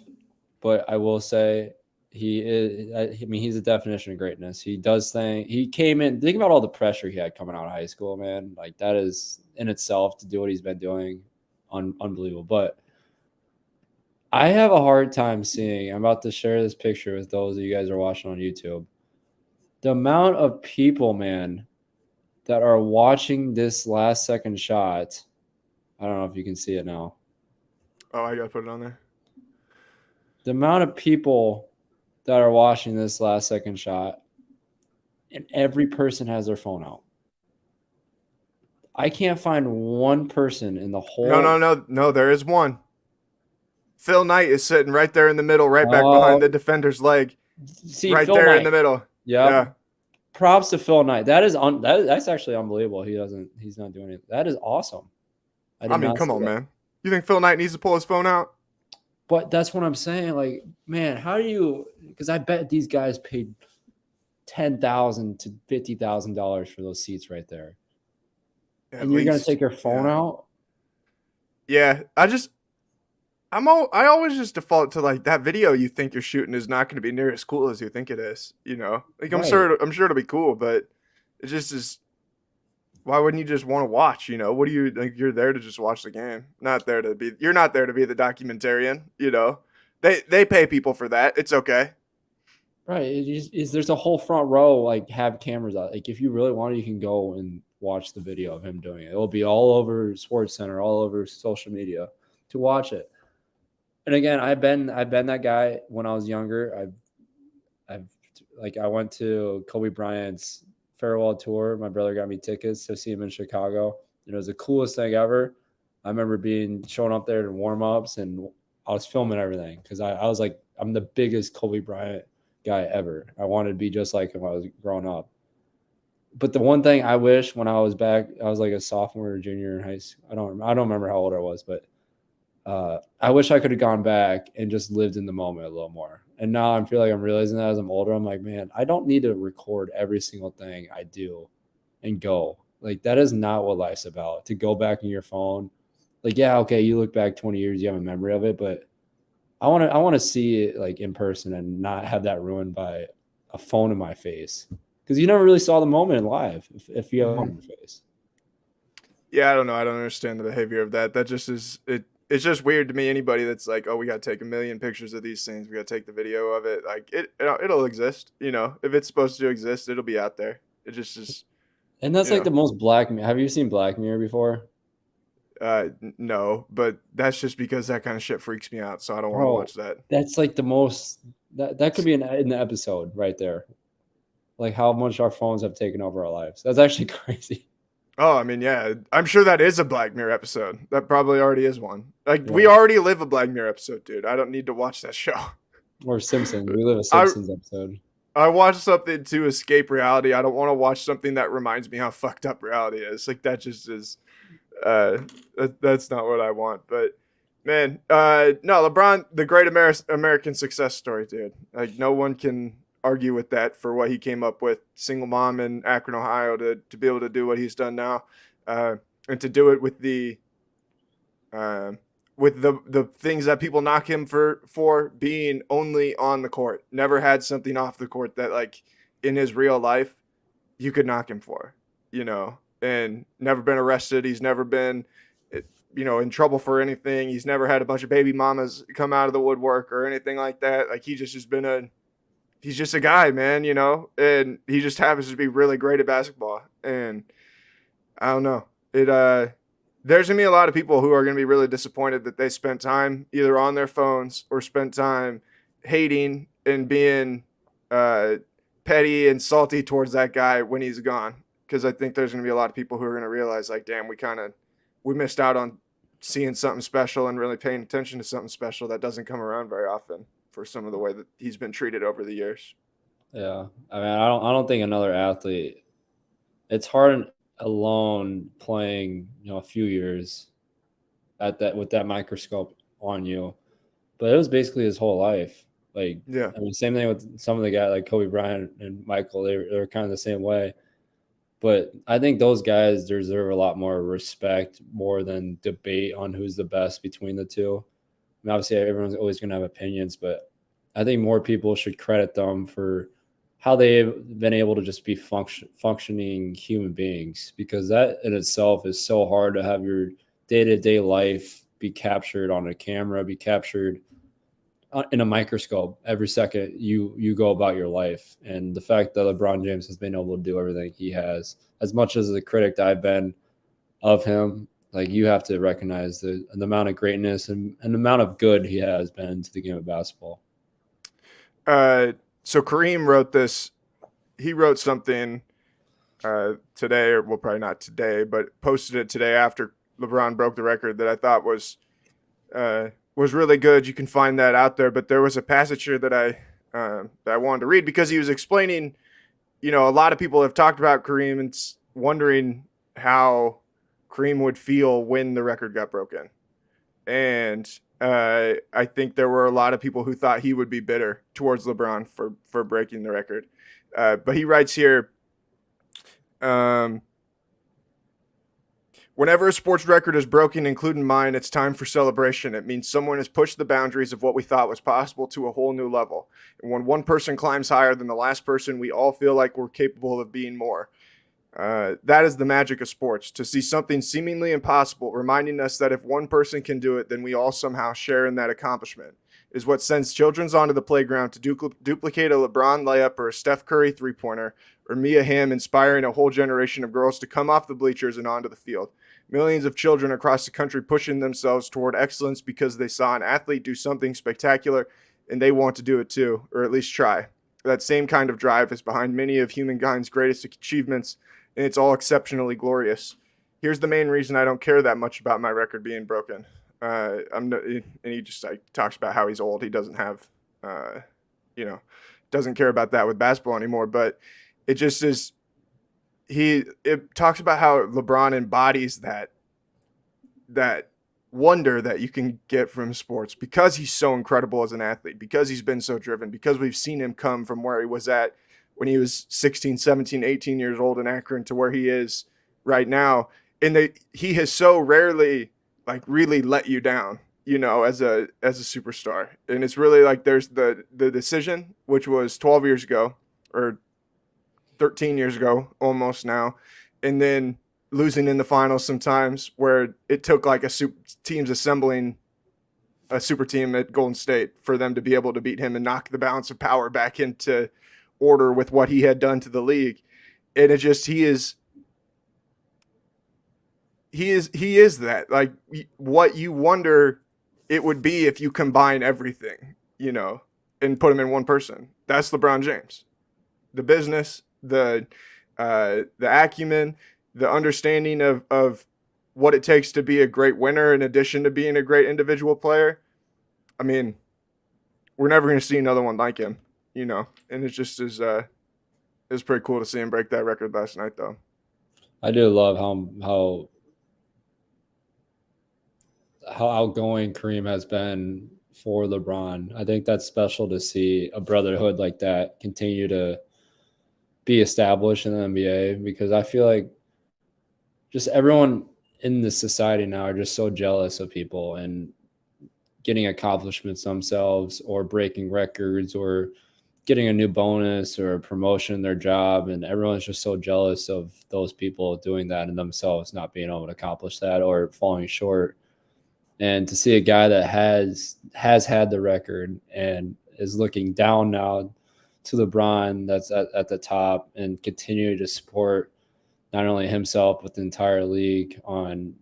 But I will say he is. I mean, he's a definition of greatness. He does things. He came in. Think about all the pressure he had coming out of high school, man. Like, that is in itself, to do what he's been doing, unbelievable. But I have a hard time seeing. I'm about to share this picture with those of you guys who are watching on YouTube. The amount of people, man, that are watching this last second shot. I don't know if you can see it now. Oh, I got to put it on there. The amount of people that are watching this last second shot and every person has their phone out. I can't find one person in the whole. No. There is one. Phil Knight is sitting right there in the middle, right back behind the defender's leg. See, right Phil there Knight. in the middle. Yep. Yeah. Props to Phil Knight. That's actually unbelievable. He's not doing it. That is awesome. I mean, come on, man. You think Phil Knight needs to pull his phone out? But that's what I'm saying. Like, man, how do you? Because I bet these guys paid $10,000 to $50,000 for those seats right there, and you're gonna take your phone out? Yeah, I always just default to like that video you think you're shooting is not going to be near as cool as you think it is. You know, like I'm sure it'll be cool, but it just is. Why wouldn't you just want to watch? You know, what do you like? You're there to just watch the game, You're not there to be the documentarian. You know, they pay people for that. It's okay. Right. There's a whole front row, like have cameras out. Like if you really want, you can go and watch the video of him doing it. It'll be all over Sports Center, all over social media to watch it. And again, I've been that guy when I was younger. I went to Kobe Bryant's farewell tour. My brother got me tickets to see him in Chicago. And it was the coolest thing ever. I remember showing up there to warm-ups, and I was filming everything because I was like, I'm the biggest Kobe Bryant guy ever. I wanted to be just like him when I was growing up. But the one thing I wish when I was back, I was like a sophomore or junior in high school. I don't remember how old I was, but I wish I could have gone back and just lived in the moment a little more. And now I feel like I'm realizing that as I'm older, I'm like, man, I don't need to record every single thing I do and go. Like, that is not what life's about, to go back in your phone. Like, yeah, okay, you look back 20 years, you have a memory of it, but I want to see it like in person and not have that ruined by a phone in my face. Because you never really saw the moment in live if you have a phone in your face. Yeah, I don't know. I don't understand the behavior of that. That just is it. It's just weird to me. Anybody that's like, oh, we got to take a million pictures of these things. We got to take the video of it. Like it'll exist. You know, if it's supposed to exist, it'll be out there. It just is. And that's like the most Black Mirror. Have you seen Black Mirror before? No, but that's just because that kind of shit freaks me out. So I don't want to watch that. That's like the most. That could be in the episode right there. Like how much our phones have taken over our lives. That's actually crazy. Oh, I mean, yeah, I'm sure that is a Black Mirror episode. That probably already is one. Like, we already live a Black Mirror episode, dude. I don't need to watch that show. Or Simpsons. We live a Simpsons episode. I watch something to escape reality. I don't want to watch something that reminds me how fucked up reality is. Like, that just is, that's not what I want. But, man, no, LeBron, the great American success story, dude. Like, no one can argue with that for what he came up with. Single mom in Akron, Ohio, to be able to do what he's done now, and to do it with the things that people knock him for being only on the court. Never had something off the court that, like, in his real life you could knock him for, you know, and never been arrested. He's never been, you know, in trouble for anything. He's never had a bunch of baby mamas come out of the woodwork or anything like that. Like, he just has been he's just a guy, man, you know, and he just happens to be really great at basketball. And I don't know. There's going to be a lot of people who are going to be really disappointed that they spent time either on their phones or spent time hating and being petty and salty towards that guy when he's gone. Because I think there's going to be a lot of people who are going to realize, like, damn, we missed out on seeing something special and really paying attention to something special that doesn't come around very often, for some of the way that he's been treated over the years. Yeah. I mean, I don't think another athlete, it's hard alone playing, you know, a few years with that microscope on you, but it was basically his whole life. Like, yeah, I mean, same thing with some of the guys like Kobe Bryant and Michael, they were kind of the same way. But I think those guys deserve a lot more respect, more than debate on who's the best between the two. I mean, obviously, everyone's always going to have opinions, but I think more people should credit them for how they've been able to just be functioning human beings, because that in itself is so hard to have your day-to-day life be captured on a camera, be captured in a microscope every second you go about your life. And the fact that LeBron James has been able to do everything he has, as much as the critic that I've been of him, like, you have to recognize the amount of greatness and the amount of good he has been to the game of basketball. So Kareem wrote this. he wrote something today, or well, probably not today, but posted it today after LeBron broke the record that I thought was really good. You can find that out there. But there was a passage here that I wanted to read because he was explaining, a lot of people have talked about Kareem and wondering how Kareem would feel when the record got broken. And I think there were a lot of people who thought he would be bitter towards LeBron for breaking the record. But he writes here, whenever a sports record is broken, including mine, it's time for celebration. It means someone has pushed the boundaries of what we thought was possible to a whole new level. And when one person climbs higher than the last person, we all feel like we're capable of being more. That is the magic of sports, to see something seemingly impossible, reminding us that if one person can do it, then we all somehow share in that accomplishment, is what sends children onto the playground to duplicate a LeBron layup or a Steph Curry three-pointer, or Mia Hamm inspiring a whole generation of girls to come off the bleachers and onto the field. Millions of children across the country pushing themselves toward excellence because they saw an athlete do something spectacular and they want to do it too, or at least try. That same kind of drive is behind many of humankind's greatest achievements, and it's all exceptionally glorious. Here's the main reason I don't care that much about my record being broken. And he just talks about how he's old. He doesn't have, doesn't care about that with basketball anymore. But it just is. It talks about how LeBron embodies that wonder that you can get from sports because he's so incredible as an athlete, because he's been so driven, because we've seen him come from where he was at when he was 16, 17, 18 years old in Akron to where he is right now. And he has so rarely really let you down, as a superstar. And it's really there's the decision, which was 12 years ago or 13 years ago almost now. And then losing in the finals sometimes where it took teams assembling a super team at Golden State for them to be able to beat him and knock the balance of power back into order with what he had done to the league. And it just, he is that, what you wonder it would be if you combine everything, and put him in one person. That's LeBron James. The business, the acumen, the understanding of what it takes to be a great winner in addition to being a great individual player. I mean, we're never going to see another one like him, and it just is, it's pretty cool to see him break that record last night, though. I do love how outgoing Kareem has been for LeBron. I think that's special to see a brotherhood like that continue to be established in the NBA, because I feel like just everyone in this society now are just so jealous of people and getting accomplishments themselves or breaking records or getting a new bonus or a promotion in their job. And everyone's just so jealous of those people doing that and themselves not being able to accomplish that or falling short. And to see a guy that has had the record and is looking down now to LeBron that's at the top and continue to support not only himself but the entire league on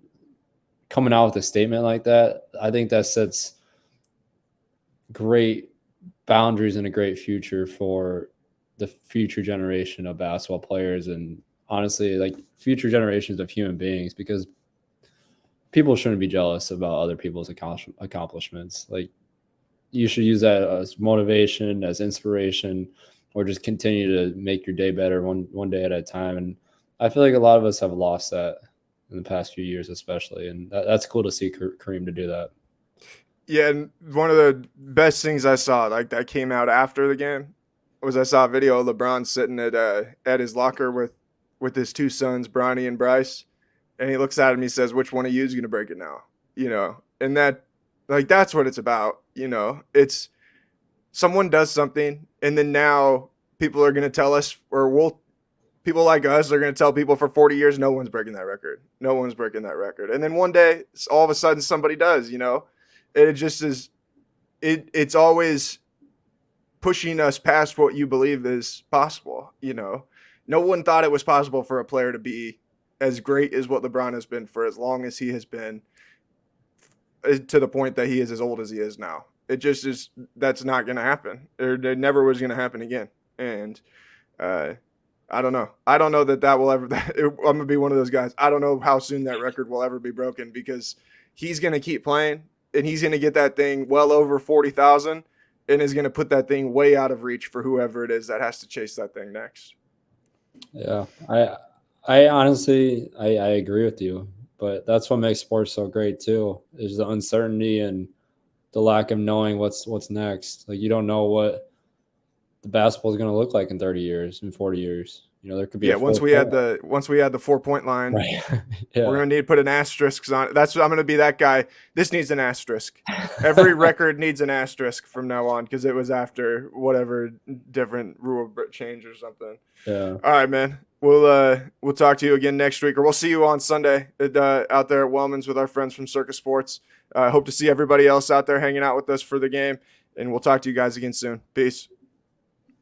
coming out with a statement like that, I think that sets great boundaries and a great future for the future generation of basketball players and honestly future generations of human beings, because people shouldn't be jealous about other people's accomplishments. You should use that as motivation, as inspiration, or just continue to make your day better one day at a time. And I feel like a lot of us have lost that in the past few years, especially. And that's cool to see Kareem to do that. Yeah, and one of the best things I saw, that came out after the game, was I saw a video of LeBron sitting at his locker with his two sons, Bronny and Bryce, and he looks at him, he says, "Which one of you is going to break it now?" And that, that's what it's about. It's someone does something, and then now people are going to tell us, people like us are going to tell people for 40 years, no one's breaking that record. No one's breaking that record. And then one day, all of a sudden, somebody does, It just is, it's always pushing us past what you believe is possible, No one thought it was possible for a player to be as great as what LeBron has been for as long as he has been, to the point that he is as old as he is now. It just is, that's not going to happen. It never was going to happen again. And I don't know. I don't know that will ever. I'm gonna be one of those guys. I don't know how soon that record will ever be broken because he's gonna keep playing and he's gonna get that thing well over 40,000 and is gonna put that thing way out of reach for whoever it is that has to chase that thing next. Yeah, I honestly I agree with you, but that's what makes sports so great too, is the uncertainty and the lack of knowing what's next. Like you don't know what the basketball is going to look like in 30 years, in 40 years. You know, there could be once we had the 4-point line, right. We're gonna need to put an asterisk on it. That's what I'm gonna be, that guy. This needs an asterisk. Every record needs an asterisk from now on because it was after whatever different rule change or something. Yeah. All right, man. We'll talk to you again next week, or we'll see you on Sunday out there at Wellman's with our friends from Circus Sports. Hope to see everybody else out there hanging out with us for the game, and we'll talk to you guys again soon. Peace.